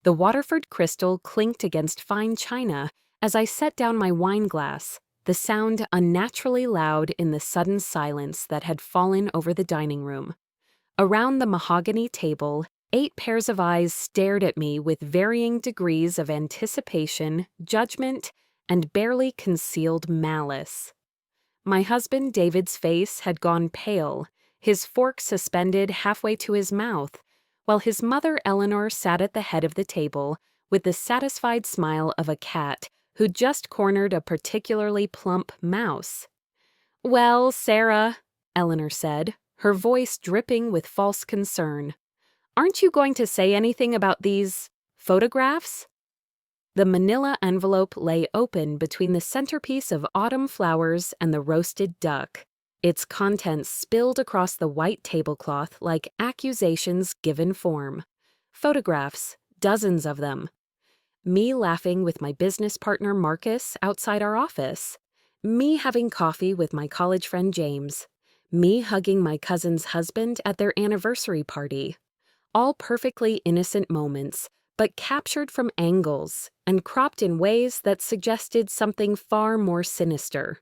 The Waterford crystal clinked against fine china as I set down my wine glass, the sound unnaturally loud in the sudden silence that had fallen over the dining room. Around the mahogany table, 8 pairs of eyes stared at me with varying degrees of anticipation, judgment, and barely concealed malice. My husband David's face had gone pale, his fork suspended halfway to his mouth, while his mother Eleanor sat at the head of the table with the satisfied smile of a cat who'd just cornered a particularly plump mouse. "Well, Sarah," Eleanor said, her voice dripping with false concern, "aren't you going to say anything about these photographs?" The manila envelope lay open between the centerpiece of autumn flowers and the roasted duck, its contents spilled across the white tablecloth like accusations given form. Photographs, dozens of them. Me laughing with my business partner Marcus outside our office. Me having coffee with my college friend James. Me hugging my cousin's husband at their anniversary party. All perfectly innocent moments, but captured from angles and cropped in ways that suggested something far more sinister.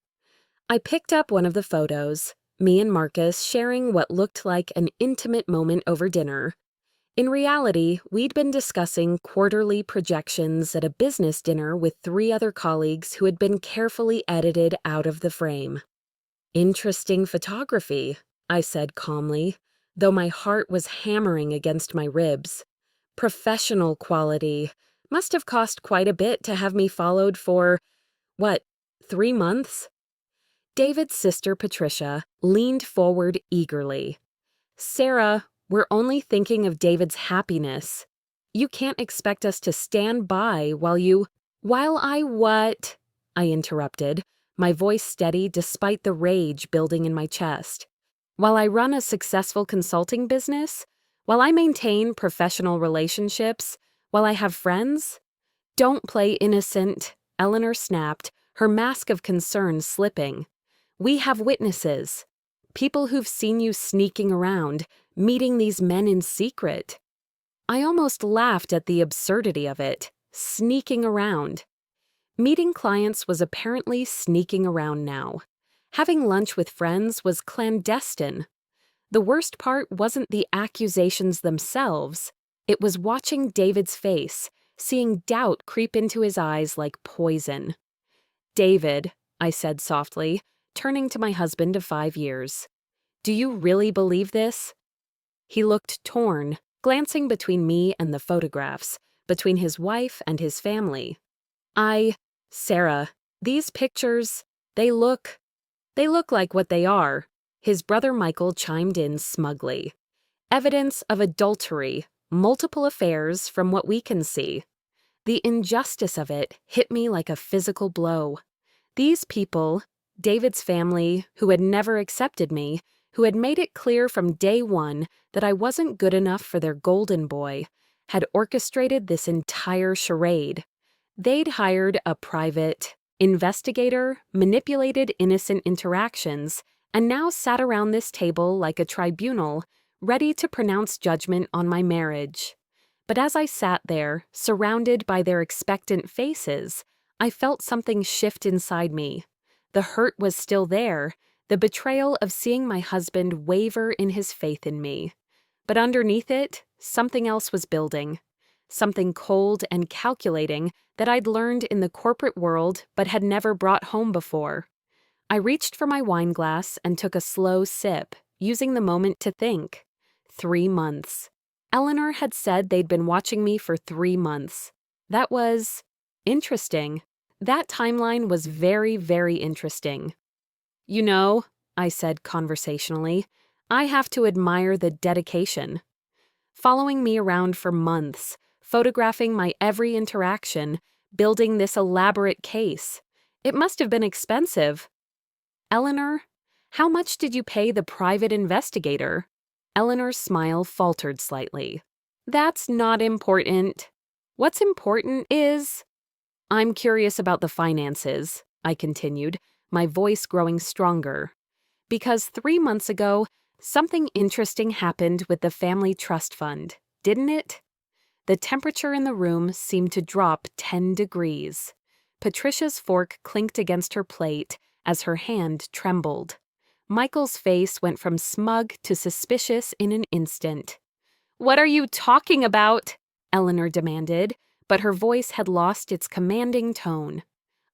I picked up one of the photos, me and Marcus sharing what looked like an intimate moment over dinner. In reality, we'd been discussing quarterly projections at a business dinner with 3 other colleagues who had been carefully edited out of the frame. "Interesting photography," I said calmly, though my heart was hammering against my ribs. "Professional quality. Must have cost quite a bit to have me followed for, 3 months?" David's sister Patricia leaned forward eagerly. "Sarah, we're only thinking of David's happiness. You can't expect us to stand by while I what?" I interrupted, my voice steady despite the rage building in my chest. "While I run a successful consulting business? While I maintain professional relationships? While I have friends?" "Don't play innocent," Eleanor snapped, her mask of concern slipping. "We have witnesses. People who've seen you sneaking around, meeting these men in secret." I almost laughed at the absurdity of it. Sneaking around. Meeting clients was apparently sneaking around now. Having lunch with friends was clandestine. The worst part wasn't the accusations themselves. It was watching David's face, seeing doubt creep into his eyes like poison. "David," I said softly, turning to my husband of 5 years, "do you really believe this?" He looked torn, glancing between me and the photographs, between his wife and his family. Sarah, these pictures, they look like what they are," his brother Michael chimed in smugly. "Evidence of adultery, multiple affairs from what we can see." The injustice of it hit me like a physical blow. These people, David's family, who had never accepted me, who had made it clear from day one that I wasn't good enough for their golden boy, had orchestrated this entire charade. They'd hired a private investigator, manipulated innocent interactions, and now sat around this table like a tribunal, ready to pronounce judgment on my marriage. But as I sat there, surrounded by their expectant faces, I felt something shift inside me. The hurt was still there, the betrayal of seeing my husband waver in his faith in me. But underneath it, something else was building. Something cold and calculating that I'd learned in the corporate world but had never brought home before. I reached for my wine glass and took a slow sip, using the moment to think. 3 months. Eleanor had said they'd been watching me for 3 months. That was interesting. That timeline was very, very interesting. "You know," I said conversationally, "I have to admire the dedication. Following me around for months, photographing my every interaction, building this elaborate case. It must have been expensive." "Eleanor, how much did you pay the private investigator?" Eleanor's smile faltered slightly. "That's not important. What's important is—" "I'm curious about the finances," I continued, my voice growing stronger. "Because 3 months ago, something interesting happened with the family trust fund, didn't it?" The temperature in the room seemed to drop 10 degrees. Patricia's fork clinked against her plate as her hand trembled. Michael's face went from smug to suspicious in an instant. "What are you talking about?" Eleanor demanded, but her voice had lost its commanding tone.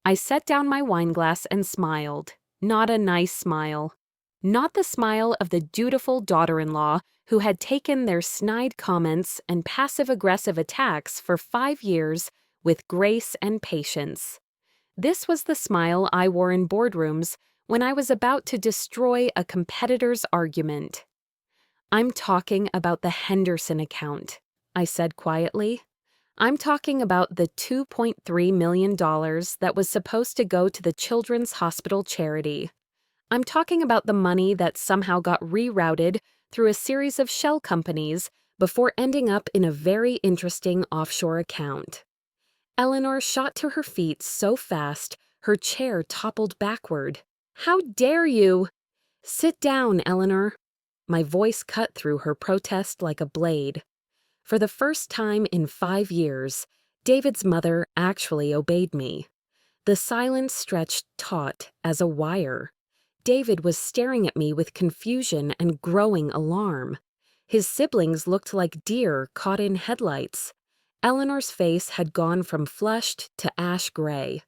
I set down my wineglass and smiled. Not a nice smile. Not the smile of the dutiful daughter-in-law who had taken their snide comments and passive-aggressive attacks for 5 years with grace and patience. This was the smile I wore in boardrooms when I was about to destroy a competitor's argument. "I'm talking about the Henderson account," I said quietly. "I'm talking about the $2.3 million that was supposed to go to the Children's Hospital charity. I'm talking about the money that somehow got rerouted through a series of shell companies before ending up in a very interesting offshore account." Eleanor shot to her feet so fast her chair toppled backward. "How dare you?" "Sit down, Eleanor." My voice cut through her protest like a blade. For the first time in 5 years, David's mother actually obeyed me. The silence stretched taut as a wire. David was staring at me with confusion and growing alarm. His siblings looked like deer caught in headlights. Eleanor's face had gone from flushed to ash gray.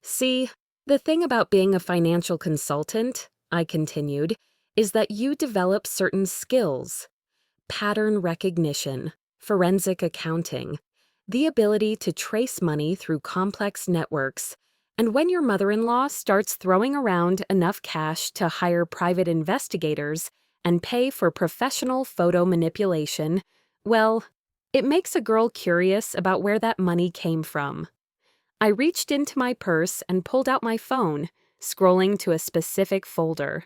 "See, the thing about being a financial consultant," I continued, "is that you develop certain skills. Pattern recognition, forensic accounting, the ability to trace money through complex networks. And when your mother-in-law starts throwing around enough cash to hire private investigators and pay for professional photo manipulation, well, it makes a girl curious about where that money came from." I reached into my purse and pulled out my phone, scrolling to a specific folder.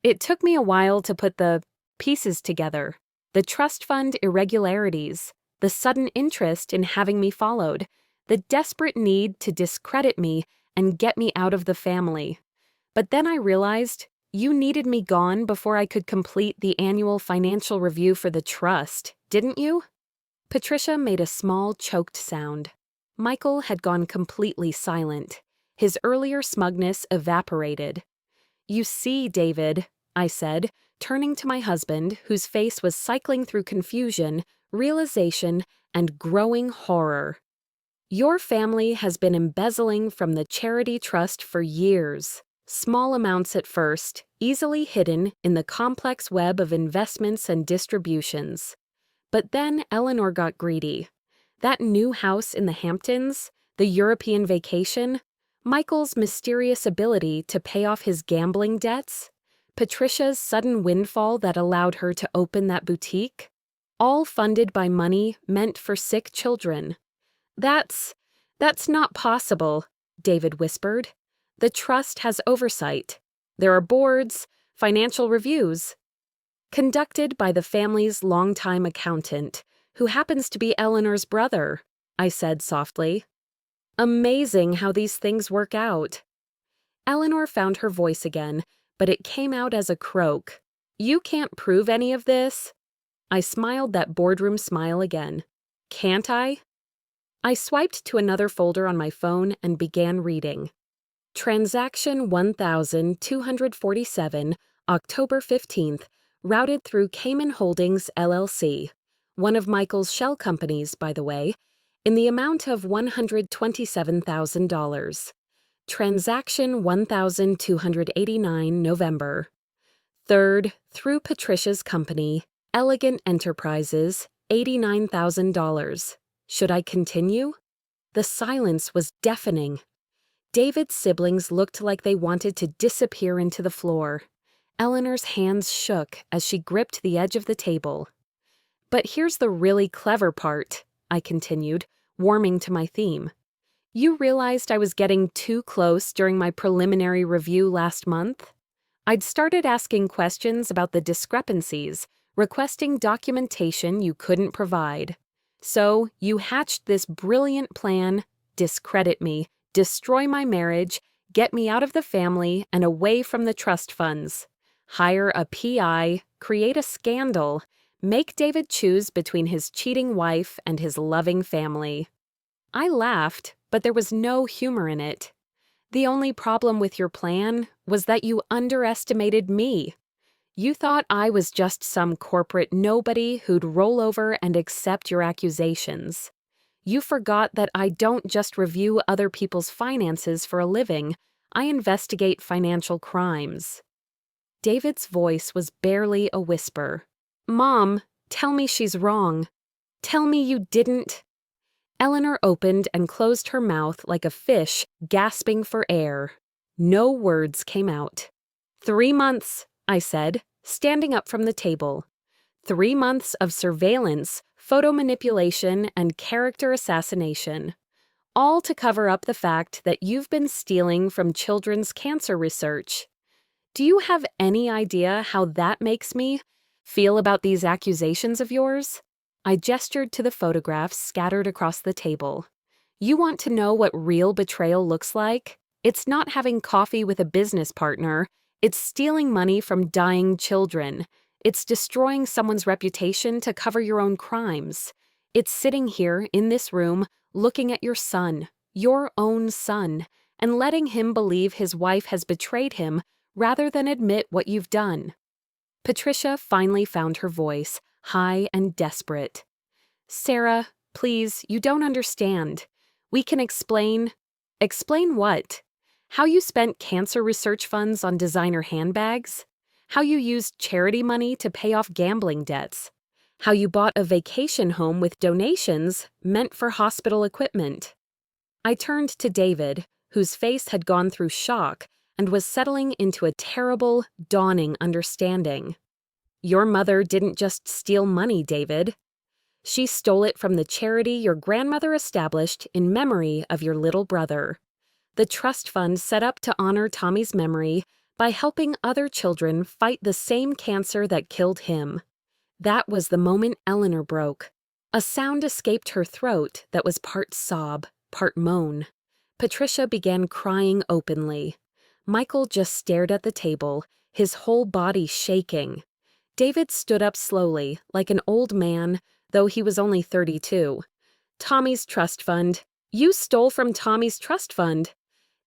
It took me a while to put the pieces together. The trust fund irregularities, the sudden interest in having me followed, the desperate need to discredit me and get me out of the family. But then I realized you needed me gone before I could complete the annual financial review for the trust, didn't you? Patricia made a small, choked sound. Michael had gone completely silent. His earlier smugness evaporated. "You see, David," I said, turning to my husband, whose face was cycling through confusion, realization, and growing horror. "Your family has been embezzling from the charity trust for years. Small amounts at first, easily hidden in the complex web of investments and distributions. But then Eleanor got greedy. That new house in the Hamptons, the European vacation, Michael's mysterious ability to pay off his gambling debts, Patricia's sudden windfall that allowed her to open that boutique, all funded by money meant for sick children. That's not possible," David whispered. "The trust has oversight. There are boards, financial reviews." "Conducted by the family's longtime accountant, who happens to be Eleanor's brother," I said softly. "Amazing how these things work out." Eleanor found her voice again, but it came out as a croak. "You can't prove any of this?" I smiled that boardroom smile again. "Can't I?" I swiped to another folder on my phone and began reading. Transaction 1247, October 15th, routed through Cayman Holdings, LLC, one of Michael's shell companies, by the way, in the amount of $127,000. Transaction 1289, November. Third, through Patricia's company, Elegant Enterprises, $89,000. Should I continue? The silence was deafening. David's siblings looked like they wanted to disappear into the floor. Eleanor's hands shook as she gripped the edge of the table. "But here's the really clever part," I continued, warming to my theme. "You realized I was getting too close during my preliminary review last month? I'd started asking questions about the discrepancies, requesting documentation you couldn't provide. So you hatched this brilliant plan: discredit me, destroy my marriage, get me out of the family and away from the trust funds. Hire a PI, create a scandal, Make David choose between his cheating wife and his loving family. I laughed, but there was no humor in it. The only problem with your plan was that you underestimated me. You thought I was just some corporate nobody who'd roll over and accept your accusations. You forgot that I don't just review other people's finances for a living, I investigate financial crimes. David's voice was barely a whisper. Mom, tell me she's wrong. Tell me you didn't. Eleanor opened and closed her mouth like a fish gasping for air. No words came out. 3 months, I said, standing up from the table. 3 months of surveillance, photo manipulation, and character assassination. All to cover up the fact that you've been stealing from children's cancer research. Do you have any idea how that makes me feel about these accusations of yours? I gestured to the photographs scattered across the table. You want to know what real betrayal looks like? It's not having coffee with a business partner. It's stealing money from dying children. It's destroying someone's reputation to cover your own crimes. It's sitting here in this room, looking at your own son, and letting him believe his wife has betrayed him rather than admit what you've done. Patricia finally found her voice, high and desperate. Sarah, please, you don't understand. We can explain. Explain what? How you spent cancer research funds on designer handbags? How you used charity money to pay off gambling debts? How you bought a vacation home with donations meant for hospital equipment? I turned to David, whose face had gone through shock and was settling into a terrible, dawning understanding. Your mother didn't just steal money, David. She stole it from the charity your grandmother established in memory of your little brother. The trust fund set up to honor Tommy's memory by helping other children fight the same cancer that killed him. That was the moment Eleanor broke. A sound escaped her throat that was part sob, part moan. Patricia began crying openly. Michael just stared at the table, his whole body shaking. David stood up slowly, like an old man, though he was only 32. Tommy's trust fund. You stole from Tommy's trust fund.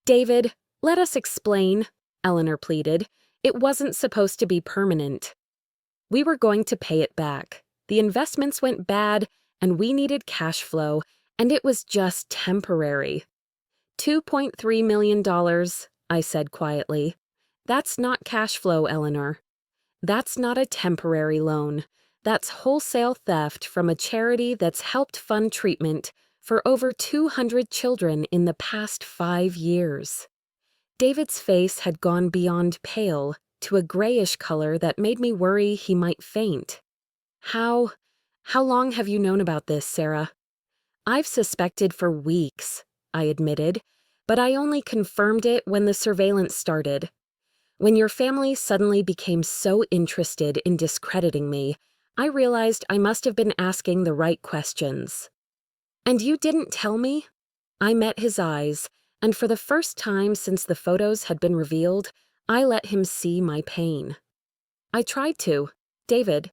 David, let us explain, Eleanor pleaded. It wasn't supposed to be permanent. We were going to pay it back. The investments went bad, and we needed cash flow, and it was just temporary. $2.3 million, I said quietly. That's not cash flow, Eleanor. That's not a temporary loan. That's wholesale theft from a charity that's helped fund treatment for over 200 children in the past 5 years. David's face had gone beyond pale to a grayish color that made me worry he might faint. How long have you known about this, Sarah? I've suspected for weeks, I admitted, but I only confirmed it when the surveillance started. When your family suddenly became so interested in discrediting me, I realized I must have been asking the right questions. And you didn't tell me? I met his eyes, and for the first time since the photos had been revealed, I let him see my pain. I tried to, David.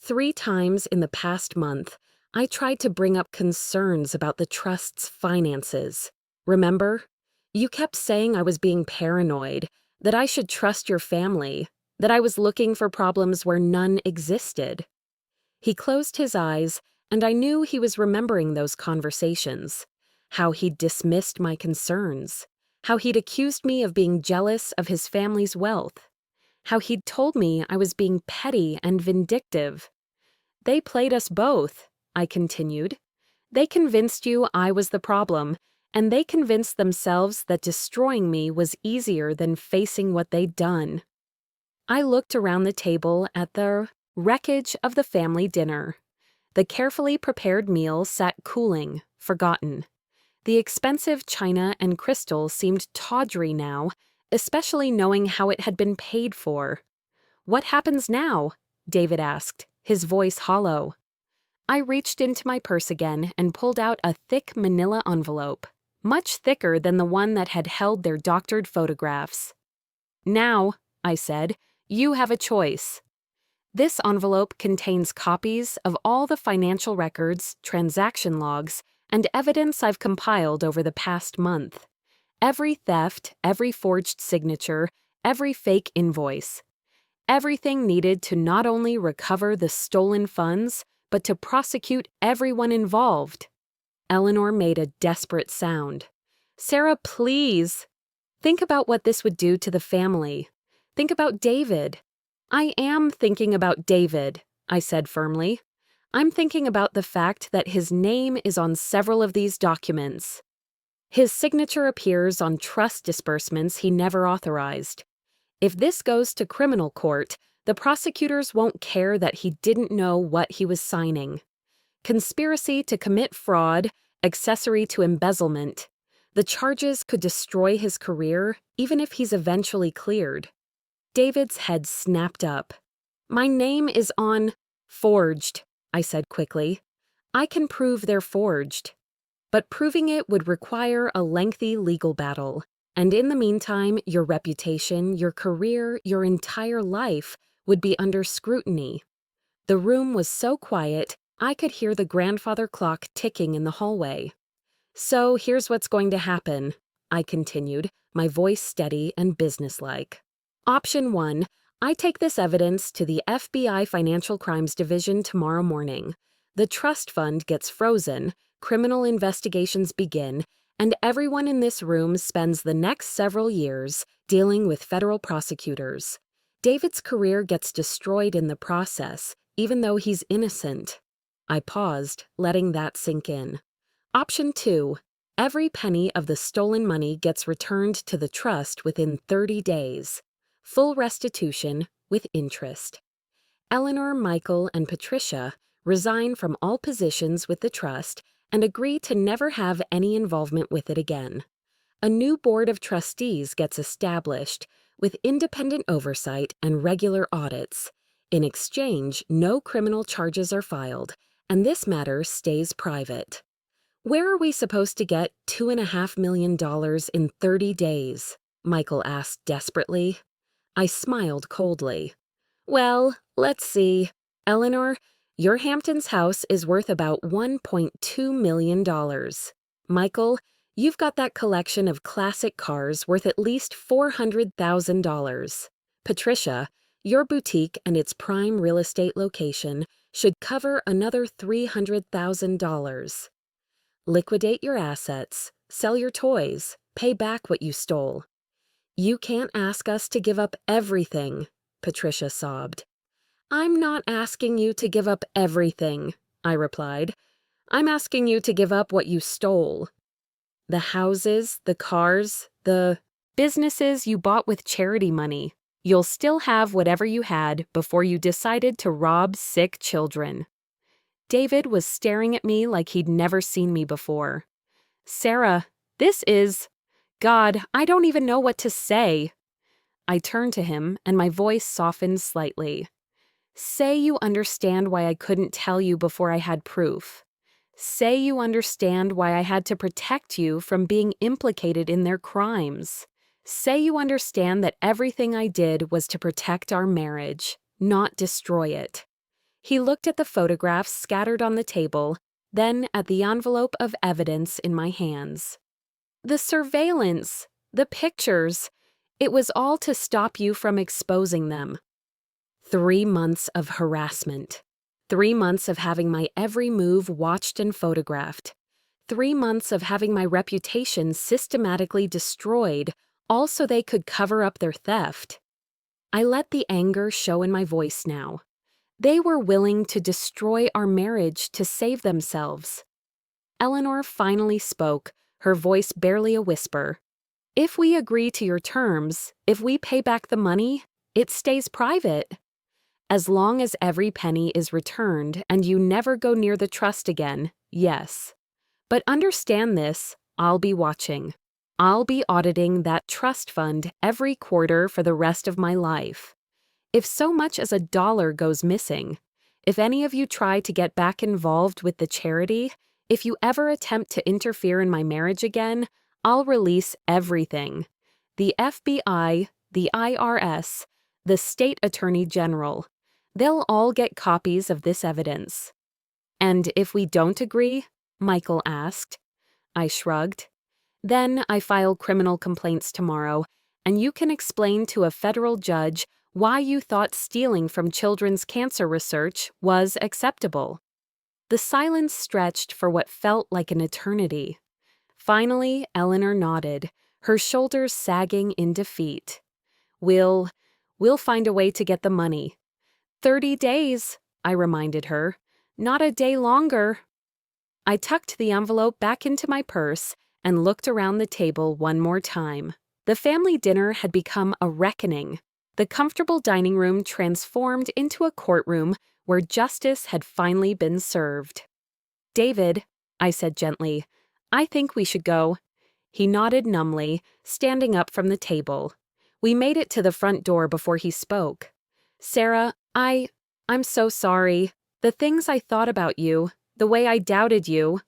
3 times in the past month, I tried to bring up concerns about the trust's finances. Remember? You kept saying I was being paranoid, that I should trust your family, that I was looking for problems where none existed. He closed his eyes, and I knew he was remembering those conversations, how he'd dismissed my concerns, how he'd accused me of being jealous of his family's wealth, how he'd told me I was being petty and vindictive. They played us both, I continued. They convinced you I was the problem, and they convinced themselves that destroying me was easier than facing what they'd done. I looked around the table at the wreckage of the family dinner. The carefully prepared meal sat cooling, forgotten. The expensive china and crystal seemed tawdry now, especially knowing how it had been paid for. What happens now? David asked, his voice hollow. I reached into my purse again and pulled out a thick manila envelope, much thicker than the one that had held their doctored photographs. Now, I said, you have a choice. This envelope contains copies of all the financial records, transaction logs, and evidence I've compiled over the past month. Every theft, every forged signature, every fake invoice. Everything needed to not only recover the stolen funds, but to prosecute everyone involved. Eleanor made a desperate sound. Sarah, please. Think about what this would do to the family. Think about David. I am thinking about David, I said firmly. I'm thinking about the fact that his name is on several of these documents. His signature appears on trust disbursements he never authorized. If this goes to criminal court, the prosecutors won't care that he didn't know what he was signing. Conspiracy to commit fraud, accessory to embezzlement. The charges could destroy his career, even if he's eventually cleared. David's head snapped up. My name is on forged, I said quickly. I can prove they're forged. But proving it would require a lengthy legal battle. And in the meantime, your reputation, your career, your entire life would be under scrutiny. The room was so quiet, I could hear the grandfather clock ticking in the hallway. So here's what's going to happen, I continued, my voice steady and businesslike. Option 1, I take this evidence to the FBI Financial Crimes Division tomorrow morning. The trust fund gets frozen, criminal investigations begin, and everyone in this room spends the next several years dealing with federal prosecutors. David's career gets destroyed in the process, even though he's innocent. I paused, letting that sink in. Option 2, every penny of the stolen money gets returned to the trust within 30 days. Full restitution with interest. Eleanor, Michael, and Patricia resign from all positions with the trust and agree to never have any involvement with it again. A new board of trustees gets established with independent oversight and regular audits. In exchange, no criminal charges are filed, and this matter stays private. Where are we supposed to get $2.5 million in 30 days? Michael asked desperately. I smiled coldly. Well, let's see. Eleanor, your Hamptons house is worth about $1.2 million. Michael, you've got that collection of classic cars worth at least $400,000. Patricia, your boutique and its prime real estate location should cover another $300,000. Liquidate your assets, sell your toys, pay back what you stole. You can't ask us to give up everything, Patricia sobbed. I'm not asking you to give up everything, I replied. I'm asking you to give up what you stole. The houses, the cars, the businesses you bought with charity money. You'll still have whatever you had before you decided to rob sick children. David was staring at me like he'd never seen me before. Sarah, this is... God, I don't even know what to say. I turned to him, and my voice softened slightly. Say you understand why I couldn't tell you before I had proof. Say you understand why I had to protect you from being implicated in their crimes. Say you understand that everything I did was to protect our marriage, not destroy it. He looked at the photographs scattered on the table, then at the envelope of evidence in my hands. The surveillance, the pictures, it was all to stop you from exposing them. 3 months of harassment. 3 months of having my every move watched and photographed. 3 months of having my reputation systematically destroyed, all so they could cover up their theft. I let the anger show in my voice now. They were willing to destroy our marriage to save themselves. Eleanor finally spoke, her voice barely a whisper. If we agree to your terms, if we pay back the money, it stays private. As long as every penny is returned and you never go near the trust again, yes. But understand this, I'll be watching. I'll be auditing that trust fund every quarter for the rest of my life. If so much as $1 goes missing, if any of you try to get back involved with the charity, if you ever attempt to interfere in my marriage again, I'll release everything. The FBI, the IRS, the State Attorney General. They'll all get copies of this evidence. And if we don't agree? Michael asked. I shrugged. Then I file criminal complaints tomorrow, and you can explain to a federal judge why you thought stealing from children's cancer research was acceptable. The silence stretched for what felt like an eternity. Finally, Eleanor nodded, her shoulders sagging in defeat. We'll find a way to get the money. 30 days, I reminded her. Not a day longer. I tucked the envelope back into my purse and looked around the table one more time. The family dinner had become a reckoning. The comfortable dining room transformed into a courtroom where justice had finally been served. David, I said gently, I think we should go. He nodded numbly, standing up from the table. We made it to the front door before he spoke. Sarah, I'm so sorry. The things I thought about you, the way I doubted you.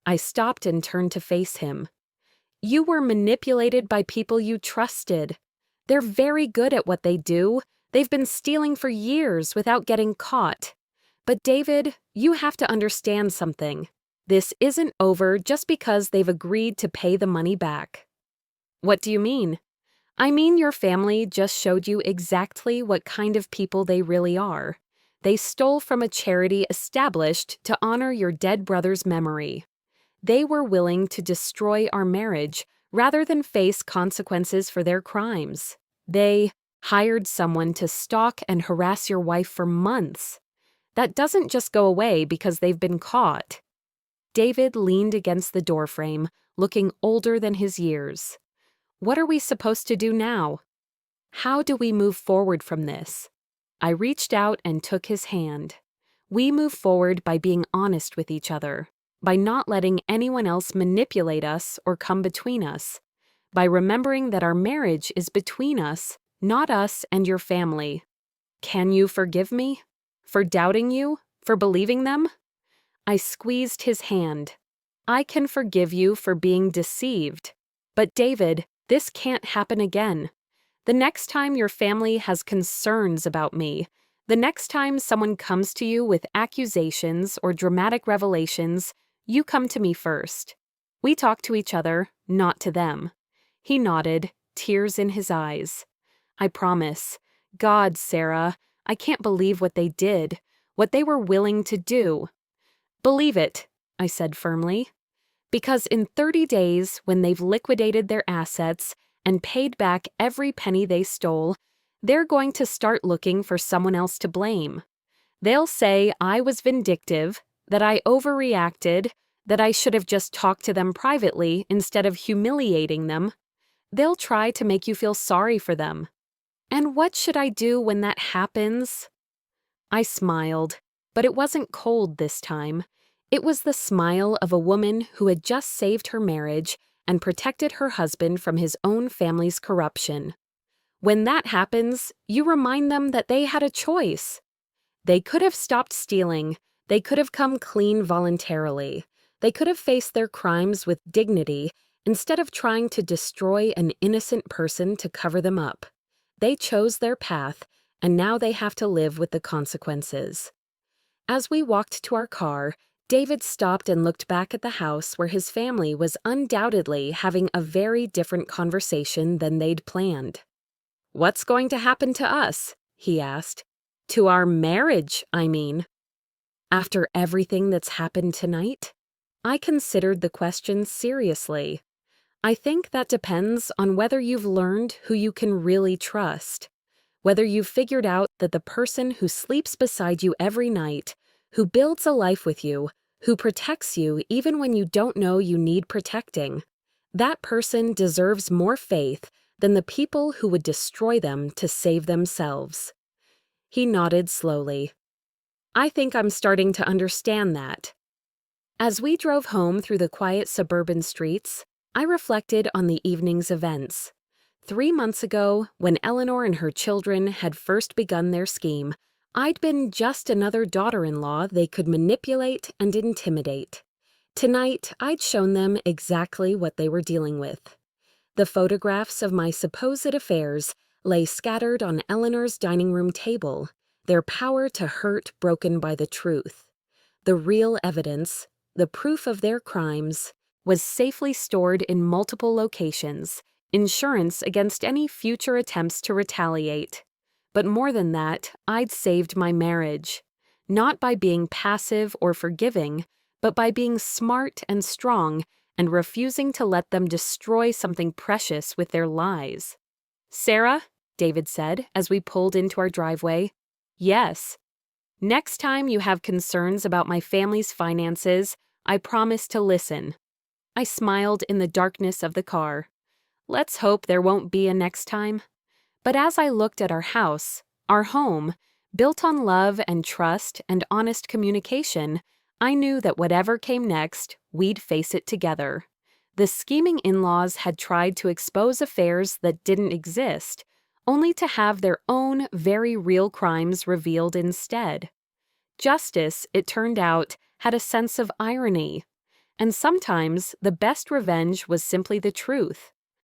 I stopped and turned to face him. You were manipulated by people you trusted. They're very good at what they do. They've been stealing for years without getting caught. But David, you have to understand something. This isn't over just because they've agreed to pay the money back. What do you mean? I mean your family just showed you exactly what kind of people they really are. They stole from a charity established to honor your dead brother's memory. They were willing to destroy our marriage rather than face consequences for their crimes. They hired someone to stalk and harass your wife for months. That doesn't just go away because they've been caught. David leaned against the doorframe, looking older than his years. What are we supposed to do now? How do we move forward from this? I reached out and took his hand. We move forward by being honest with each other, by not letting anyone else manipulate us or come between us, by remembering that our marriage is between us, not us and your family. Can you forgive me? For doubting you? For believing them? I squeezed his hand. I can forgive you for being deceived. But David, this can't happen again. The next time your family has concerns about me, the next time someone comes to you with accusations or dramatic revelations, you come to me first. We talk to each other, not to them. He nodded, tears in his eyes. I promise. God, Sarah, I can't believe what they did, what they were willing to do. Believe it, I said firmly. Because in 30 days, when they've liquidated their assets and paid back every penny they stole, they're going to start looking for someone else to blame. They'll say I was vindictive, that I overreacted, that I should have just talked to them privately instead of humiliating them. They'll try to make you feel sorry for them. And what should I do when that happens? I smiled, but it wasn't cold this time. It was the smile of a woman who had just saved her marriage and protected her husband from his own family's corruption. When that happens, you remind them that they had a choice. They could have stopped stealing. They could have come clean voluntarily. They could have faced their crimes with dignity instead of trying to destroy an innocent person to cover them up. They chose their path, and now they have to live with the consequences. As we walked to our car, David stopped and looked back at the house where his family was undoubtedly having a very different conversation than they'd planned. What's going to happen to us? He asked. To our marriage, I mean. After everything that's happened tonight? I considered the question seriously. I think that depends on whether you've learned who you can really trust, whether you've figured out that the person who sleeps beside you every night, who builds a life with you, who protects you even when you don't know you need protecting, that person deserves more faith than the people who would destroy them to save themselves. He nodded slowly. I think I'm starting to understand that. As we drove home through the quiet suburban streets, I reflected on the evening's events. 3 months ago, when Eleanor and her children had first begun their scheme, I'd been just another daughter-in-law they could manipulate and intimidate. Tonight, I'd shown them exactly what they were dealing with. The photographs of my supposed affairs lay scattered on Eleanor's dining room table, their power to hurt broken by the truth. The real evidence, the proof of their crimes, was safely stored in multiple locations, insurance against any future attempts to retaliate. But more than that, I'd saved my marriage. Not by being passive or forgiving, but by being smart and strong and refusing to let them destroy something precious with their lies. "Sarah," David said as we pulled into our driveway. "Yes. Next time you have concerns about my family's finances, I promise to listen." I smiled in the darkness of the car. Let's hope there won't be a next time. But as I looked at our house, our home, built on love and trust and honest communication, I knew that whatever came next, we'd face it together. The scheming in-laws had tried to expose affairs that didn't exist, only to have their own very real crimes revealed instead. Justice, it turned out, had a sense of irony. And sometimes the best revenge was simply the truth.